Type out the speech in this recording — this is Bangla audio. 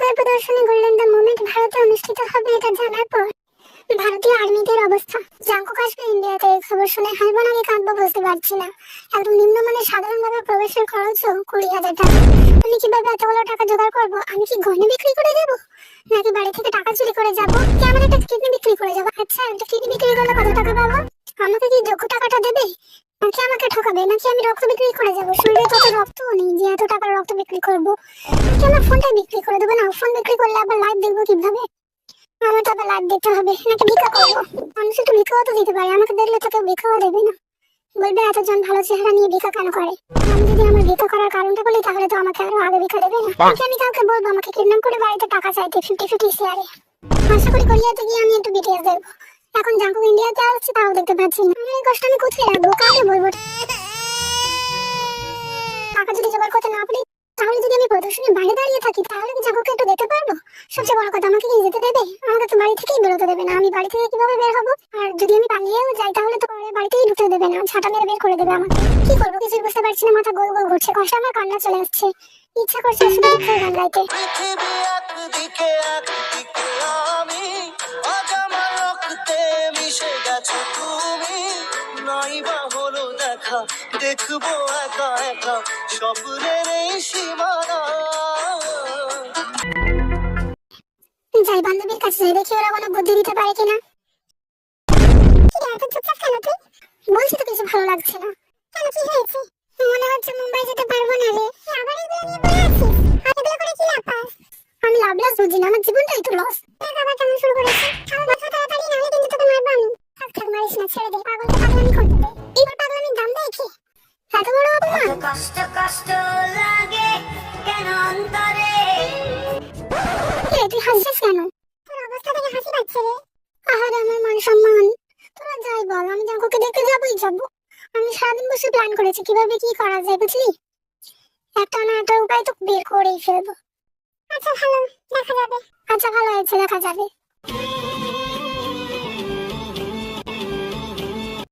স্কয়ার প্রদর্শনী গোল্ডেন দ্য মোমেন্ট ভারতে অনুষ্ঠিত হবে এটা জানার পর ভারতীয় আর্মিদের অবস্থা। জাঙ্কুক আসবে ইন্ডিয়াতে, এই খবর শুনে হাসবো নাকি কাঁদবো বুঝতে পারছি না। একদম নিম্নমানের সাধারণভাবে প্রবেশের খরচও 20,000 টাকা। আমি কিভাবে এতগুলো টাকা জোগাড় করবো? আমি কি গয়না বিক্রি করে যাবো, নাকি বাড়ি থেকে টাকা চুরি করে যাবো, কি আমার একটা কিডনি বিক্রি করে যাবো? আচ্ছা, একটা কিডনি বিক্রি করলে কত টাকা পাবো? আমাকে কি যোগ্য টাকাটা দেবে, নাকি আমাকে ঠকাবে, নাকি আমি রক্ত বিক্রি করে যাবো? শরীরে তত রক্তও নেই যে এত টাকার রক্ত বিক্রি করবো। নাকি আমার ফোনটা বিক্রি করে দেবো? না, ফোন বিক্রি করলে আবার লাইভ দেখবো কিভাবে? আমার তো আবার লাইভ দিতে হবে, নাকি ভিক্ষা করবো? মানুষ একটু ভিক্ষাও তো দিতে পারে, আমাকে দেখলে তো কেউ ভিক্ষাও দেবে না, বলবে এতজন ভালো চেহারা নিয়ে ভিক্ষা কেন করে। আমি যদি আমার ভিক্ষা করার কারণটা বলি তাহলে তো আমাকে আরো আগে ভিক্ষা দেবে না। আমি কাউকে বলবো আমাকে কিডন্যাপ করে বাড়িতে টাকা চাইতে 50-50 শেয়ারে। আশা করি কোরিয়াতে গিয়ে আমি একটু বিটিএস দেখবো। এখন জাঙ্কুক ইন্ডিয়াতে আসছে তাও দেখতে পাচ্ছি না। আমার এই কষ্ট আমি কোথায় রাখবো, কাকে বলবো? টাকা যদি জোগাড় করতে না পারি তাহলে যদি আমি প্রদর্শনীর বাইরে দাঁড়িয়ে থাকি তাহলে কি জাঙ্কুককে একটু দেখতে পারবো? সবচেয়ে বড় কথা, আমাকে কি যেতে দেবে? আমাকে তো বাড়ি থেকেই বেরোতে দেবে না। আমি বাড়ি থেকে কিভাবে বের হবো? আর যদি আমি পালিয়েও যাই তাহলে তো বাড়িতেই ঢুকতে দেবে না, ঝাঁটা মেরে বের করে দেবে আমাকে। কি করবো কিছুই বুঝতে পারছি না, মাথা গোল গোল ঘুরছে, কষে আমার কান্না চলে আসছে। ইচ্ছা করছে শুধু দুঃখের গান গাইতে। আমি আজ আমার রক্তে মিশে গেছো তুমি, নাইবা হলো দেখা, দেখবো একা একা স্বপ্নের এই সীমানা। যাই বান্ধবীর কাছে যাই, দেখি ওরা কোনো বুদ্ধি দিতে পারে কিনা। এত চুপচাপ কেন তুই? বলছি তো কিছু ভালো লাগছে না। কেন, কি হয়েছে? মনে হচ্ছে মুম্বাই যেতে পারবো না রে। আবার এগুলো নিয়ে পড়ে আছিস? আর এগুলো করে কি লাভ পাস? আমি লাভ লস বুঝি না, আমার জীবনটাই তো লস। আবার কেমন শুরু করেছে? আমার মাথা তাড়াতাড়ি নাহলে কিন্তু তোকে মারবো আমি। থাক মারিস না, ছেড়ে দে, পাগলকে পাগলামি করতে দে। এবার পাগলামির দাম দেয় কি? এত বড় অপমান। কষ্ট কষ্ট লাগে কেন অন্তরে? তুই হাসছিস কেন? তোর অবস্থা থেকে হাসি পাচ্ছে রে। আহারে আমার মান সম্মান। তোরা যাই বল, আমি জাঙ্কুকে দেখতে যাবোই যাবো। আমি সারাদিন বসে প্ল্যান করেছি কিভাবে কি করা যায়, বুঝলি? একটা না একটা উপায় তো বের করেই ফেলবো। আচ্ছা ভালো, দেখা যাবে। আচ্ছা ভালো হয়েছে, দেখা যাবে।